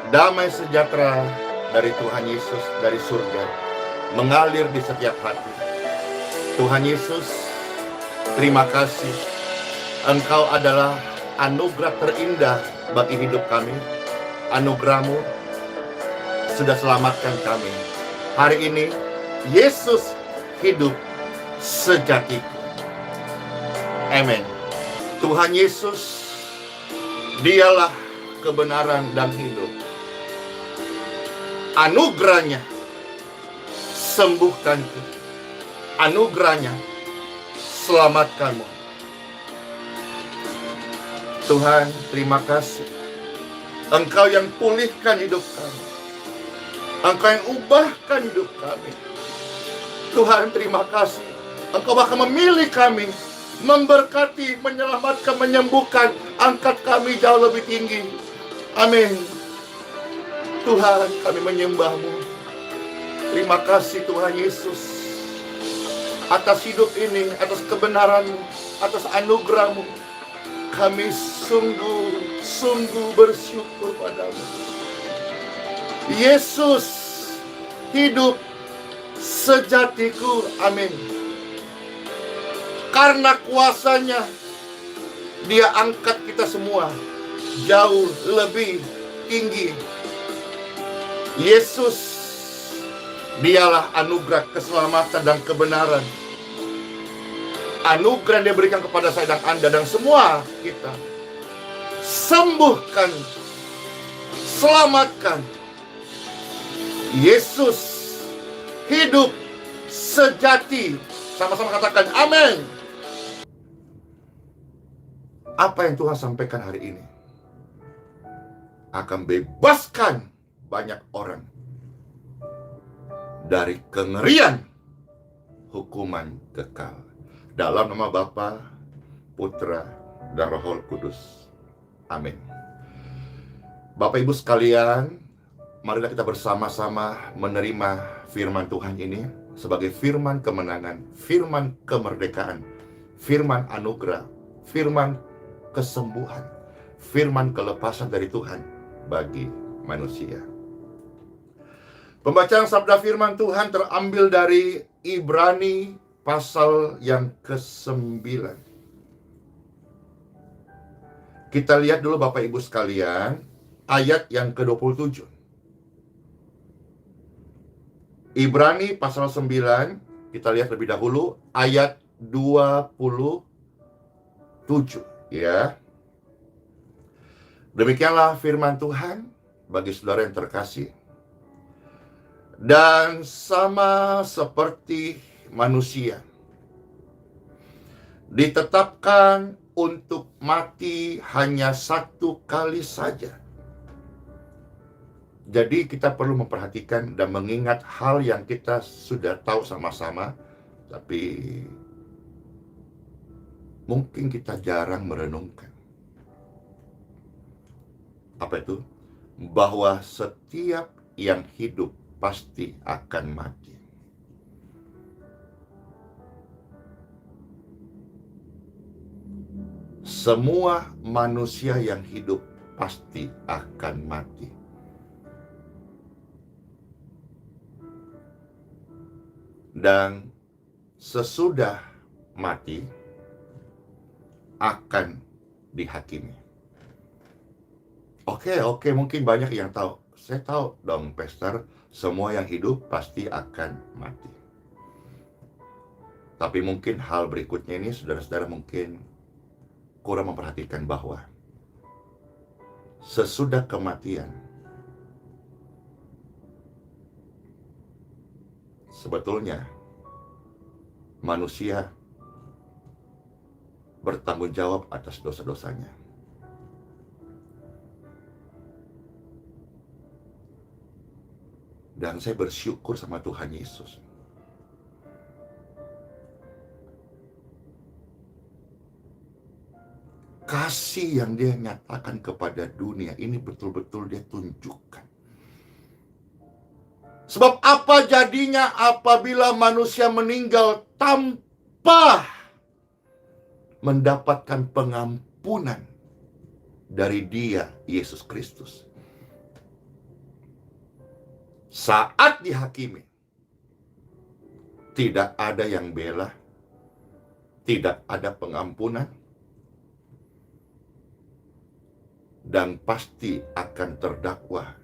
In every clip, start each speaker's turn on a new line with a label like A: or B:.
A: Damai sejahtera dari Tuhan Yesus dari surga mengalir di setiap hati. Tuhan Yesus, terima kasih. Engkau adalah anugerah terindah bagi hidup kami. Anugerah-Mu sudah selamatkan kami. Hari ini, Yesus hidup sejatiku. Amin. Tuhan Yesus, Dialah kebenaran dan hidup. Anugerahnya sembuhkanku. Anugerahnya selamatkanmu. Tuhan, terima kasih. Engkau yang pulihkan hidup kami. Engkau yang ubahkan hidup kami. Tuhan, terima kasih. Engkau bahkan memilih kami, memberkati, menyelamatkan, menyembuhkan, angkat kami jauh lebih tinggi. Amin. Tuhan, kami menyembah-Mu. Terima kasih Tuhan Yesus atas hidup ini, atas kebenaran-Mu, atas anugerah-Mu. Kami sungguh bersyukur padamu. Yesus hidup sejatiku. Amin. Karena kuasanya, Dia angkat kita semua jauh lebih tinggi. Yesus, Dialah anugerah keselamatan dan kebenaran. Anugerah yang Dia berikan kepada saya dan Anda dan semua kita. Sembuhkan, selamatkan. Yesus hidup sejati. Sama-sama katakan amin. Apa yang Tuhan sampaikan hari ini akan bebaskan banyak orang dari kengerian hukuman kekal. Dalam nama Bapa, Putra, dan Roh Kudus. Amin. Bapak Ibu sekalian, marilah kita bersama-sama menerima firman Tuhan ini sebagai firman kemenangan, firman kemerdekaan, firman anugerah, firman kesembuhan, firman kelepasan dari Tuhan bagi manusia. Pembacaan sabda firman Tuhan terambil dari Ibrani pasal yang ke-9. Kita lihat dulu Bapak Ibu sekalian, ayat yang ke-27. Ibrani pasal 9, kita lihat lebih dahulu ayat 27, ya. Demikianlah firman Tuhan bagi saudara yang terkasih. Dan sama seperti manusia ditetapkan untuk mati hanya satu kali saja. Jadi kita perlu memperhatikan dan mengingat hal yang kita sudah tahu sama-sama, tapi mungkin kita jarang merenungkan. Apa itu? Bahwa setiap yang hidup pasti akan mati. Semua manusia yang hidup pasti akan mati. Dan sesudah mati akan dihakimi. Oke, mungkin banyak yang tahu. Saya tahu dong, Pastor, semua yang hidup pasti akan mati. Tapi mungkin hal berikutnya ini, saudara-saudara mungkin kurang memperhatikan bahwa sesudah kematian, sebetulnya manusia bertanggung jawab atas dosa-dosanya. Dan saya bersyukur sama Tuhan Yesus. Kasih yang Dia nyatakan kepada dunia ini betul-betul Dia tunjukkan. Sebab apa jadinya apabila manusia meninggal tanpa mendapatkan pengampunan dari Dia, Yesus Kristus. Saat dihakimi, tidak ada yang bela, tidak ada pengampunan, dan pasti akan terdakwa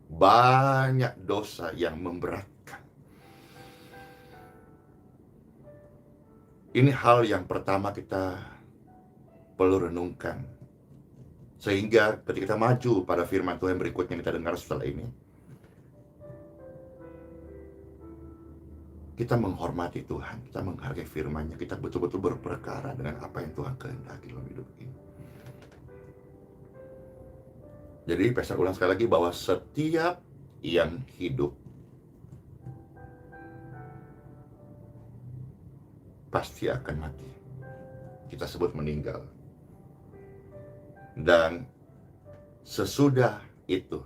A: banyak dosa yang memberatkan. Ini hal yang pertama kita perlu renungkan, sehingga ketika kita maju pada firman Tuhan berikutnya kita dengar setelah ini, kita menghormati Tuhan, kita menghargai firman-Nya, kita betul-betul berperkara dengan apa yang Tuhan kehendaki dalam hidup ini. Jadi saya ulang sekali lagi bahwa setiap yang hidup pasti akan mati. Kita sebut meninggal. Dan sesudah itu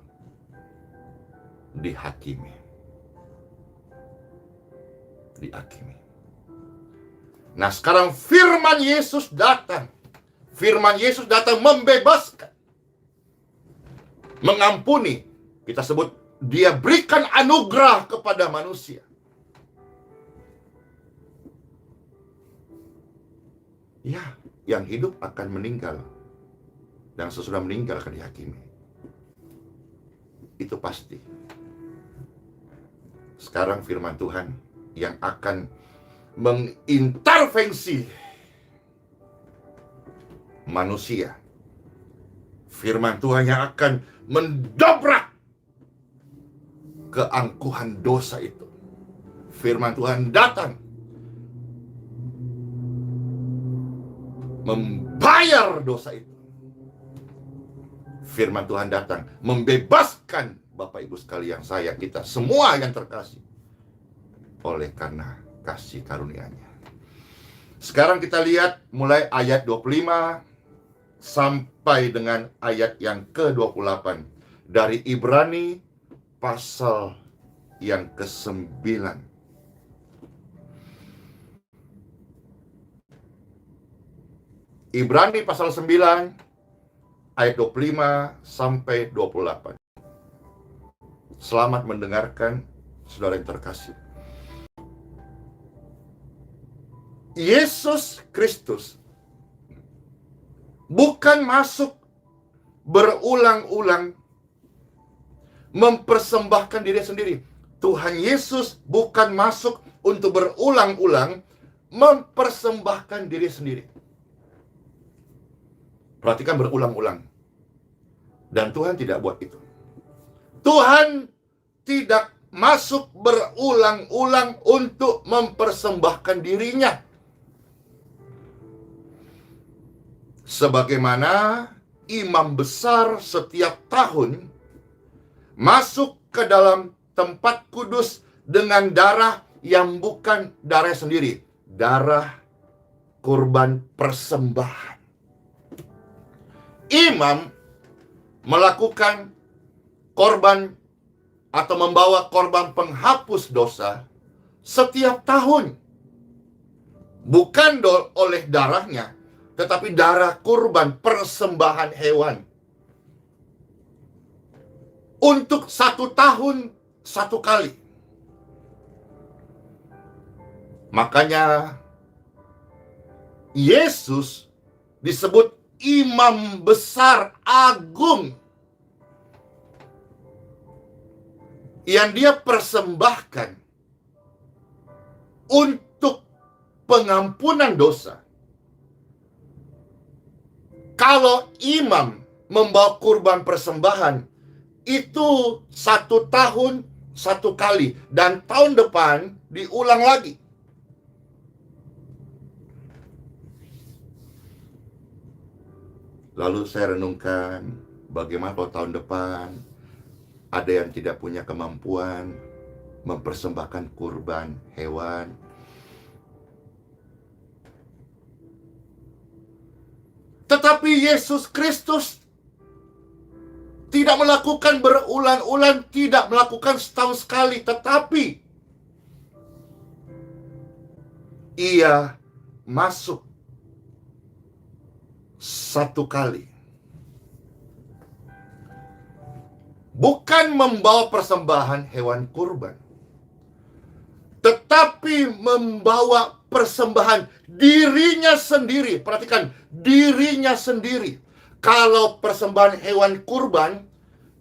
A: dihakimi. Nah, sekarang firman Yesus datang. Firman Yesus datang membebaskan, mengampuni. Kita sebut dia berikan anugerah kepada manusia. Ya, yang hidup akan meninggal, dan sesudah meninggal akan dihakimi. Itu pasti. Sekarang firman Tuhan yang akan mengintervensi manusia. Firman Tuhan yang akan mendobrak keangkuhan dosa itu. Firman Tuhan datang membayar dosa itu. Firman Tuhan datang membebaskan Bapak Ibu sekalian, saya, kita semua yang terkasih, oleh karena kasih karunia-Nya. Sekarang kita lihat mulai ayat 25 sampai dengan ayat yang ke-28 dari Ibrani pasal yang ke-9. Ibrani pasal 9 ayat 25 sampai 28. Selamat mendengarkan, saudara yang terkasih. Yesus Kristus bukan masuk berulang-ulang mempersembahkan diri sendiri. Tuhan Yesus bukan masuk untuk berulang-ulang mempersembahkan diri sendiri. Perhatikan, berulang-ulang. Dan Tuhan tidak buat itu. Tuhan tidak masuk berulang-ulang untuk mempersembahkan dirinya. Sebagaimana imam besar setiap tahun masuk ke dalam tempat kudus dengan darah yang bukan darah sendiri, darah kurban persembahan. Imam melakukan korban atau membawa korban penghapus dosa setiap tahun. Bukan oleh darahnya, tetapi darah kurban persembahan hewan. Untuk 1 tahun 1 kali. Makanya Yesus disebut imam besar agung yang dia persembahkan untuk pengampunan dosa. Kalau imam membawa kurban persembahan, itu 1 tahun 1 kali, dan tahun depan diulang lagi. Lalu saya renungkan, bagaimana kalau tahun depan ada yang tidak punya kemampuan mempersembahkan kurban hewan. Tetapi Yesus Kristus tidak melakukan berulang-ulang, tidak melakukan setahun sekali, tetapi ia masuk 1 kali. bukan membawa persembahan hewan kurban, tetapi membawa persembahan dirinya sendiri. Perhatikan, dirinya sendiri. Kalau persembahan hewan kurban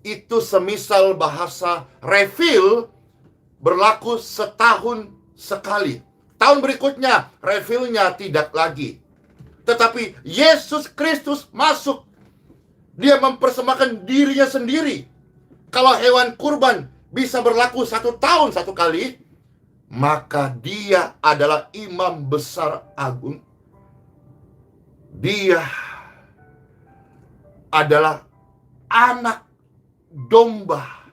A: itu semisal bahasa refill, berlaku setahun sekali. Tahun berikutnya refillnya tidak lagi. Tetapi Yesus Kristus masuk. Dia mempersembahkan dirinya sendiri. Kalau hewan kurban bisa berlaku 1 tahun 1 kali, maka dia adalah imam besar agung. Dia adalah anak domba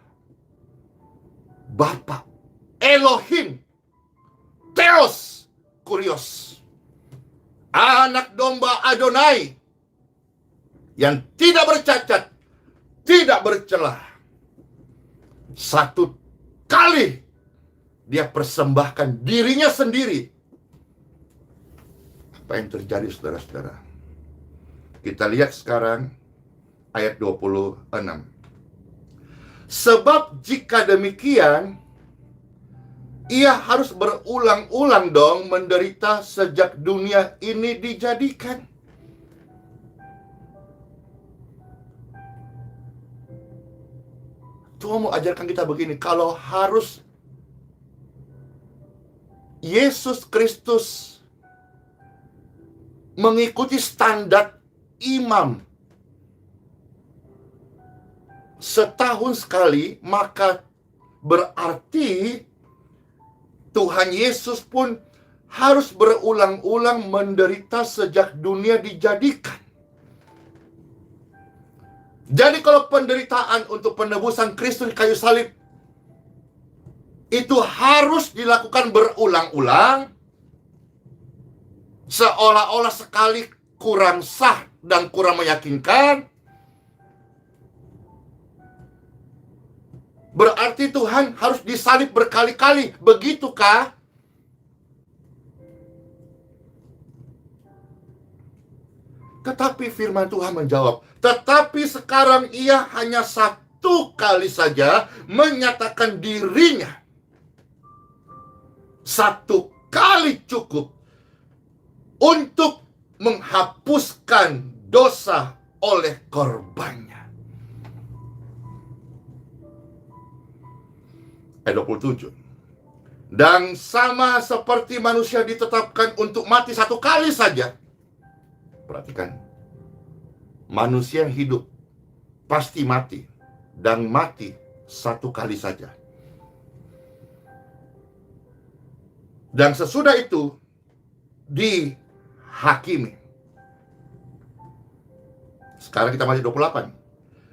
A: Bapa Elohim Theos Kurios, anak domba Adonai yang tidak bercacat, tidak bercelah. 1 kali dia persembahkan dirinya sendiri. Apa yang terjadi, saudara-saudara? Kita lihat sekarang ayat 26. Sebab jika demikian, ia harus berulang-ulang dong menderita sejak dunia ini dijadikan. Tuhan mau ajarkan kita begini, kalau harus Yesus Kristus mengikuti standar imam setahun sekali, maka berarti Tuhan Yesus pun harus berulang-ulang menderita sejak dunia dijadikan. Jadi kalau penderitaan untuk penebusan Kristus di kayu salib itu harus dilakukan berulang-ulang, seolah-olah sekali kurang sah dan kurang meyakinkan, berarti Tuhan harus disalib berkali-kali. Begitukah? Tetapi firman Tuhan menjawab, tetapi sekarang ia hanya 1 kali saja menyatakan dirinya. 1 kali cukup untuk menghapuskan dosa oleh korbannya. Ayat 27. Dan sama seperti manusia ditetapkan untuk mati 1 kali saja. Perhatikan, manusia yang hidup pasti mati, dan mati 1 kali saja. Dan sesudah itu dihakimi. Sekarang kita masih 28.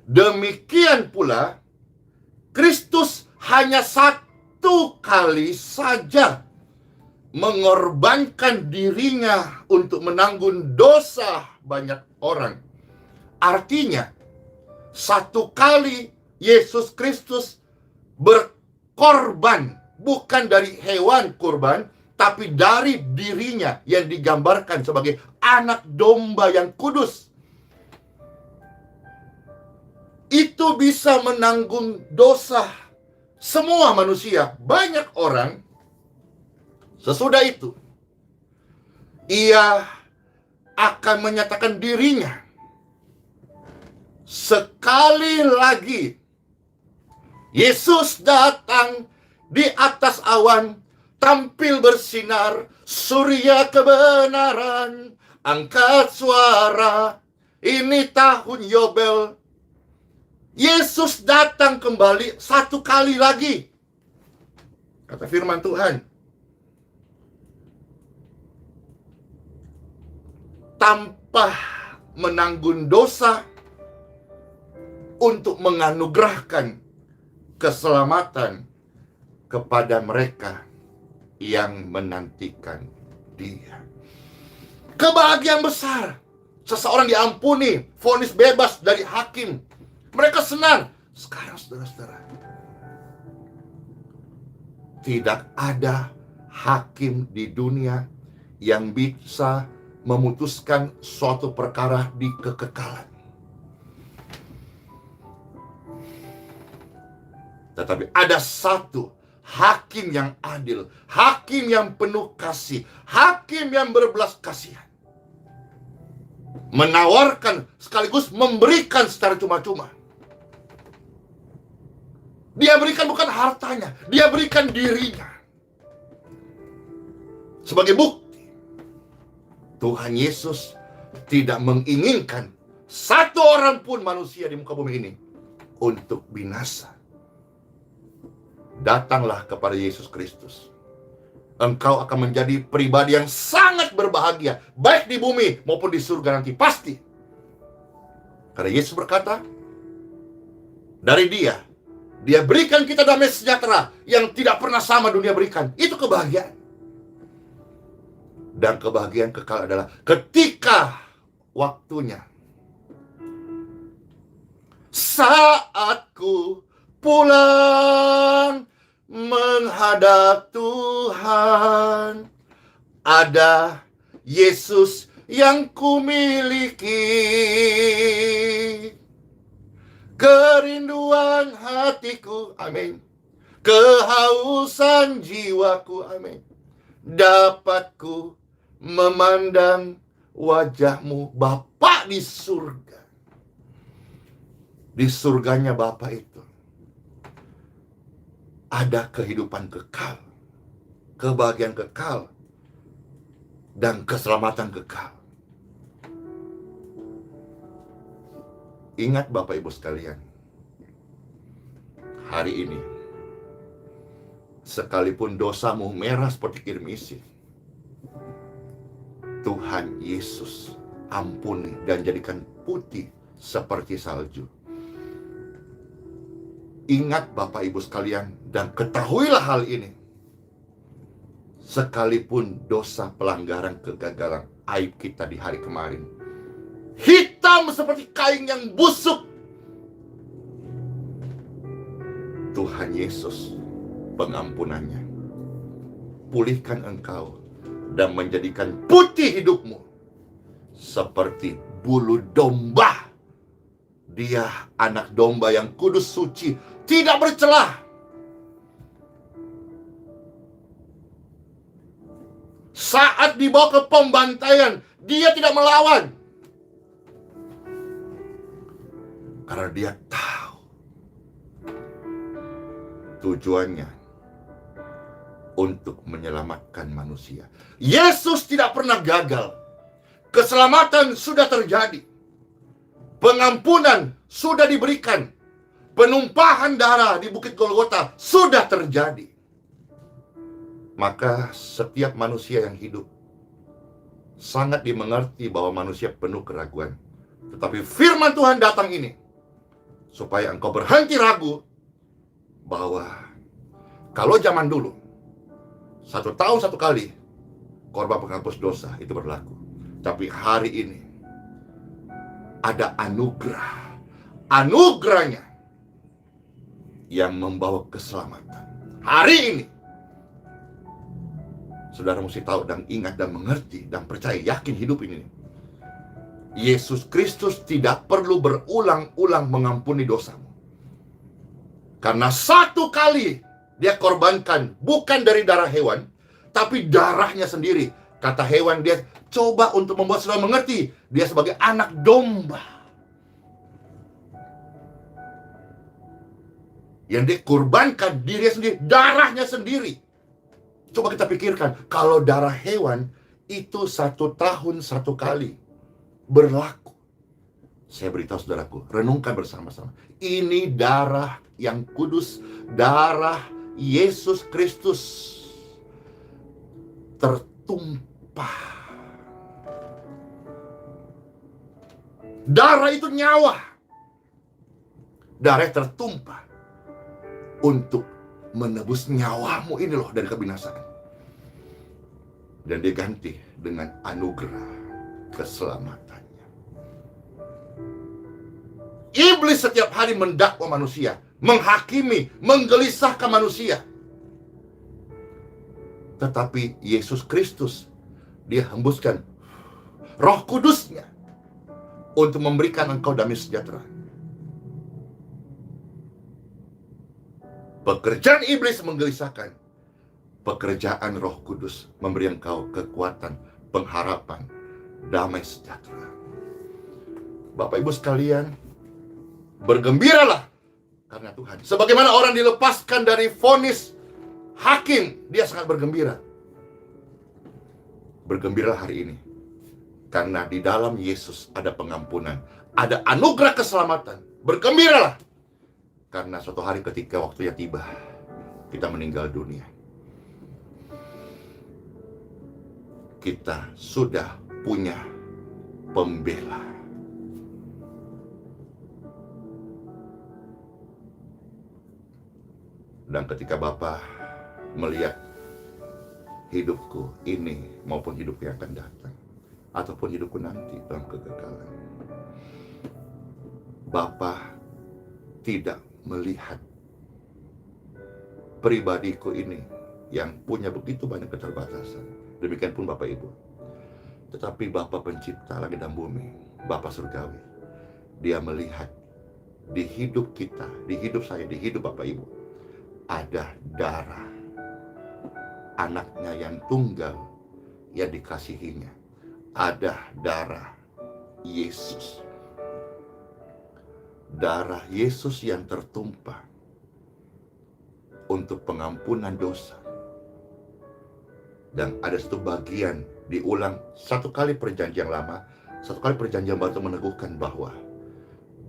A: Demikian pula Kristus hanya 1 kali saja mengorbankan dirinya untuk menanggung dosa banyak orang. Artinya 1 kali Yesus Kristus berkorban, bukan dari hewan kurban, tapi dari dirinya yang digambarkan sebagai anak domba yang kudus. Itu bisa menanggung dosa semua manusia, banyak orang. Sesudah itu, ia akan menyatakan dirinya sekali lagi. Yesus datang di atas awan, tampil bersinar, surya kebenaran. Angkat suara, ini tahun Yobel. Yesus datang kembali 1 kali lagi. Kata firman Tuhan, tanpa menanggung dosa, untuk menganugerahkan keselamatan kepada mereka yang menantikan Dia. Kebahagiaan besar. Seseorang diampuni, vonis bebas dari hakim. Mereka senang. Sekarang saudara-saudara, tidak ada hakim di dunia yang bisa memutuskan suatu perkara di kekekalan. Tetapi ada satu hakim yang adil, hakim yang penuh kasih, hakim yang berbelas kasihan, menawarkan sekaligus memberikan secara cuma-cuma. Dia berikan bukan hartanya, dia berikan dirinya. Sebagai bukti, Tuhan Yesus tidak menginginkan satu orang pun manusia di muka bumi ini untuk binasa. Datanglah kepada Yesus Kristus. Engkau akan menjadi pribadi yang sangat berbahagia, baik di bumi maupun di surga nanti, pasti. Karena Yesus berkata, dari Dia berikan kita damai sejahtera yang tidak pernah sama dunia berikan. Itu kebahagiaan. Dan kebahagiaan kekal adalah ketika waktunya. Saatku pulang menghadap Tuhan, ada Yesus yang kumiliki. Kerinduan hatiku, amin. Kehausan jiwaku, amin. Dapatku memandang wajahmu, Bapa di surga. Di surganya Bapa itu ada kehidupan kekal, kebahagiaan kekal, dan keselamatan kekal. Ingat Bapak Ibu sekalian, hari ini, sekalipun dosamu merah seperti kirmisi, Tuhan Yesus ampuni dan jadikan putih seperti salju. Ingat Bapak Ibu sekalian, dan ketahuilah hal ini. Sekalipun dosa, pelanggaran, kegagalan, aib kita di hari kemarin hitam seperti kain yang busuk, Tuhan Yesus pengampunannya pulihkan engkau dan menjadikan putih hidupmu seperti bulu domba. Dia anak domba yang kudus, suci, tidak bercelah. Saat dibawa ke pembantaian, dia tidak melawan. Karena dia tahu tujuannya untuk menyelamatkan manusia. Yesus tidak pernah gagal. Keselamatan sudah terjadi. Pengampunan sudah diberikan. Penumpahan darah di Bukit Golgota sudah terjadi. Maka setiap manusia yang hidup sangat dimengerti bahwa manusia penuh keraguan. Tetapi firman Tuhan datang ini supaya engkau berhenti ragu bahwa kalau zaman dulu 1 tahun 1 kali korban penghapus dosa itu berlaku, tapi hari ini ada anugerahnya yang membawa keselamatan. Hari ini saudara mesti tahu dan ingat dan mengerti dan percaya, yakin hidup ini, Yesus Kristus tidak perlu berulang-ulang mengampuni dosamu. Karena 1 kali dia korbankan, bukan dari darah hewan, tapi darahnya sendiri. Kata hewan, dia coba untuk membuat saudara mengerti, dia sebagai anak domba yang dikorbankan dirinya sendiri, darahnya sendiri. Coba kita pikirkan, kalau darah hewan itu 1 tahun 1 kali berlaku. Saya beritahu saudaraku, renungkan bersama-sama. Ini darah yang kudus, darah Yesus Kristus tertumpah. Darah itu nyawa. Darah tertumpah untuk menebus nyawamu ini loh dari kebinasaan. Dan diganti dengan anugerah keselamatannya. Iblis setiap hari mendakwa manusia, menghakimi, menggelisahkan manusia. Tetapi Yesus Kristus, dia hembuskan Roh Kudusnya untuk memberikan engkau damai sejahtera. Pekerjaan iblis menggelisahkan. Pekerjaan Roh Kudus memberi engkau kekuatan, pengharapan, damai sejahtera. Bapak Ibu sekalian, bergembiralah karena Tuhan. Sebagaimana orang dilepaskan dari vonis hakim, dia sangat bergembira. Bergembiralah hari ini, karena di dalam Yesus ada pengampunan, ada anugerah keselamatan. Bergembiralah, karena suatu hari ketika waktunya tiba, kita meninggal dunia, kita sudah punya pembela. Dan ketika Bapa melihat hidupku ini maupun hidup yang akan datang, ataupun hidupku nanti dalam kegagalan, Bapa tidak melihat pribadiku ini yang punya begitu banyak keterbatasan. Demikian pun Bapak Ibu. Tetapi Bapa pencipta langit dan bumi, Bapa surgawi, Dia melihat di hidup kita, di hidup saya, di hidup Bapak Ibu, ada darah anaknya yang tunggal yang dikasihinya. Ada darah Yesus. Darah Yesus yang tertumpah untuk pengampunan dosa. Dan ada satu bagian diulang satu kali perjanjian lama, satu kali perjanjian baru meneguhkan bahwa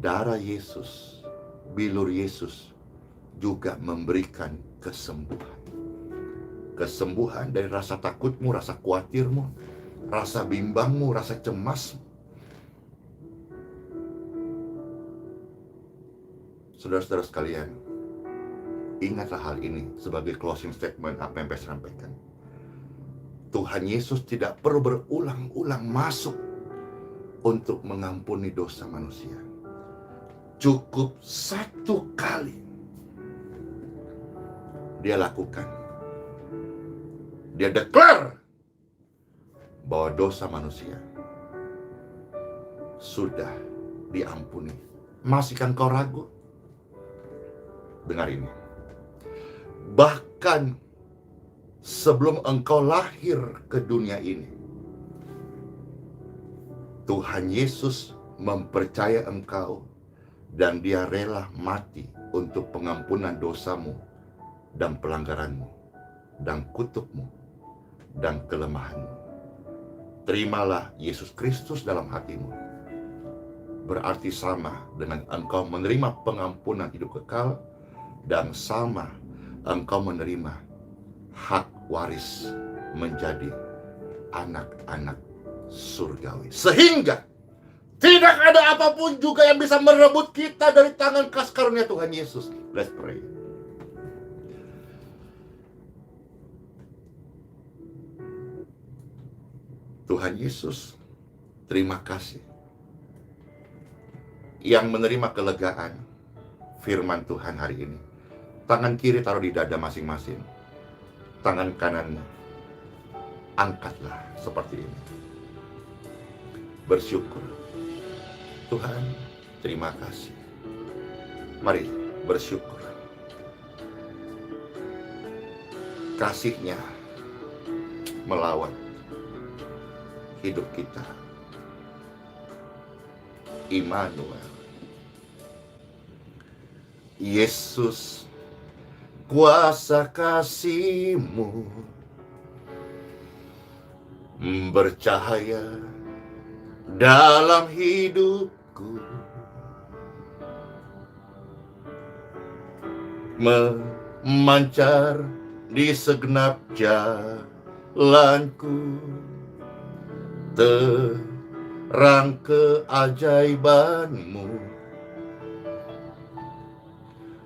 A: darah Yesus, bilur Yesus juga memberikan kesembuhan. Kesembuhan dari rasa takutmu, rasa khawatirmu, rasa bimbangmu, rasa cemasmu. Saudara-saudara sekalian, ingatlah hal ini sebagai closing statement apa yang saya sampaikan. Tuhan Yesus tidak perlu berulang-ulang masuk untuk mengampuni dosa manusia. Cukup satu kali Dia lakukan. Dia declare bahwa dosa manusia sudah diampuni. Masihkah kau ragu? Dengar ini. Bahkan sebelum engkau lahir ke dunia ini, Tuhan Yesus mempercaya engkau dan Dia rela mati untuk pengampunan dosamu dan pelanggaranmu dan kutukmu dan kelemahanmu. Terimalah Yesus Kristus dalam hatimu. Berarti sama dengan engkau menerima pengampunan hidup kekal, dan sama engkau menerima hak waris menjadi anak-anak surgawi. Sehingga tidak ada apapun juga yang bisa merebut kita dari tangan kasih karunia Tuhan Yesus. Let's pray. Tuhan Yesus, terima kasih yang menerima kelegaan firman Tuhan hari ini. Tangan kiri taruh di dada masing-masing, tangan kanan angkatlah seperti ini. Bersyukur. Tuhan, terima kasih. Mari bersyukur. Kasih-Nya melawat hidup kita. Immanuel. Yesus, kuasa kasih-Mu bercahaya dalam hidupku, memancar di segenap jalanku, terang keajaiban-Mu.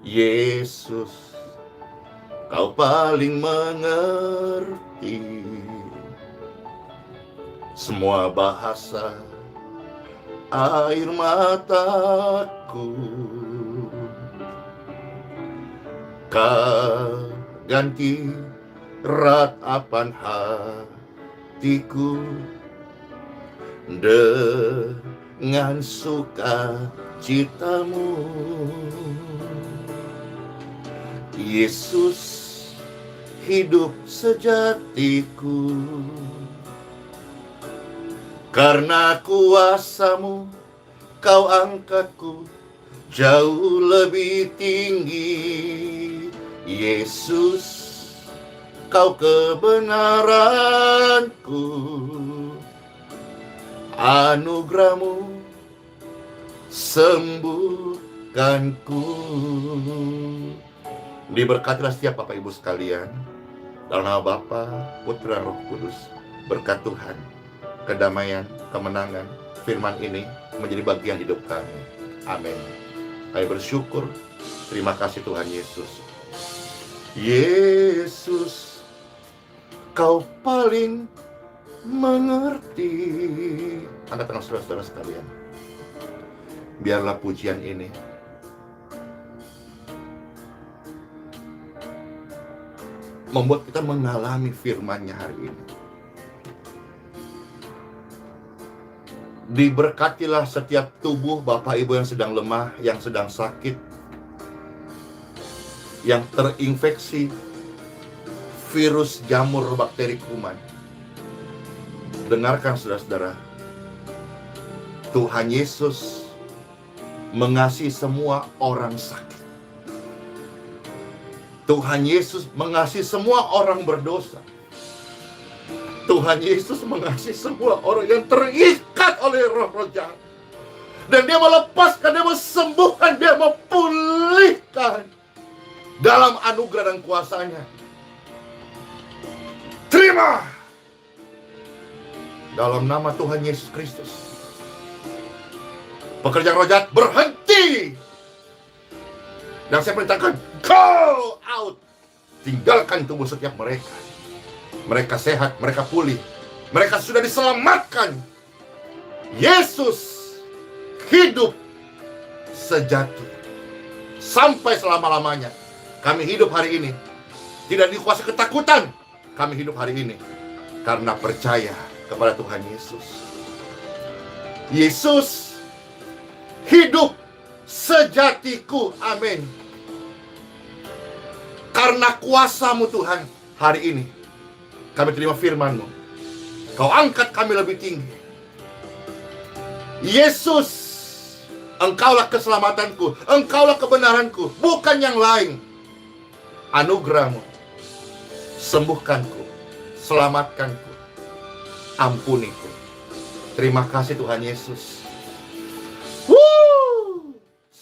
A: Yesus, Kau paling mengerti semua bahasa air mataku. Kau ganti ratapan hatiku dengan sukacita-Mu. Yesus, hidup sejatiku. Karena kuasa-Mu, Kau angkatku jauh lebih tinggi. Yesus, Kau kebenaranku. Anugerah-Mu sembuhkanku. Diberkatilah setiap Bapak Ibu sekalian, dalam nama Bapa, Putra, Roh Kudus. Berkat Tuhan, kedamaian, kemenangan, firman ini menjadi bagian hidup kami. Amin. Kami bersyukur. Terima kasih Tuhan Yesus. Yesus, Kau paling mengerti. Angkat tangan saudara-saudara sekalian. Biarlah pujian ini membuat kita mengalami firman-Nya hari ini. Diberkatilah setiap tubuh Bapak Ibu yang sedang lemah, yang sedang sakit, yang terinfeksi virus jamur bakteri kuman. Dengarkan saudara-saudara, Tuhan Yesus mengasihi semua orang sakit. Tuhan Yesus mengasihi semua orang berdosa. Tuhan Yesus mengasihi semua orang yang terikat oleh roh-roh jahat. Dan Dia melepaskan, Dia sembuhkan, Dia memulihkan dalam anugerah dan kuasa-Nya. Terima dalam nama Tuhan Yesus Kristus. Pekerjaan roh jahat berhenti. Dan saya perintahkan, go out. Tinggalkan tubuh setiap mereka. Mereka sehat, mereka pulih. Mereka sudah diselamatkan. Yesus hidup sejati. Sampai selama-lamanya. Kami hidup hari ini tidak dikuasai ketakutan. Kami hidup hari ini karena percaya kepada Tuhan Yesus. Yesus hidup sejatiku. Amin. Karena kuasa-Mu Tuhan, hari ini kami terima firman-Mu. Kau angkat kami lebih tinggi. Yesus, Engkaulah keselamatanku, Engkaulah kebenaranku, bukan yang lain. Anugerah-Mu sembuhkanku, selamatkanku, ampuniku. Terima kasih Tuhan Yesus.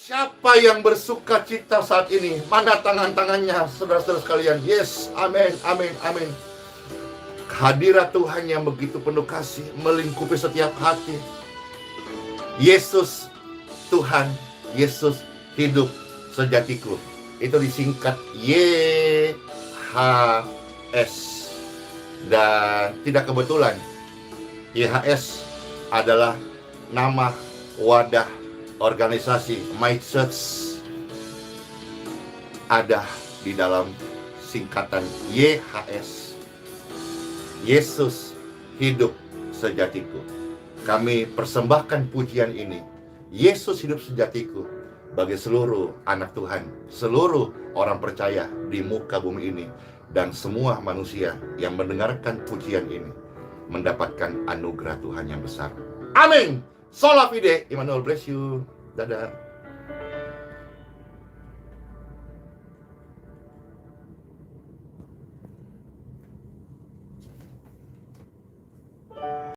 A: Siapa yang bersuka cita saat ini? Mana tangan-tangannya, saudara-saudara sekalian? Yes, amin, amin, amin. Hadirat Tuhan yang begitu penuh kasih melingkupi setiap hati. Yesus Tuhan, Yesus hidup sejatiku. Itu disingkat YHS. Dan tidak kebetulan, YHS adalah nama wadah organisasi My Church, ada di dalam singkatan YHS. Yesus hidup sejatiku. Kami persembahkan pujian ini, Yesus hidup sejatiku, bagi seluruh anak Tuhan, seluruh orang percaya di muka bumi ini, dan semua manusia yang mendengarkan pujian ini mendapatkan anugerah Tuhan yang besar. Amin. Sola fide. Emmanuel bless you. Dadah.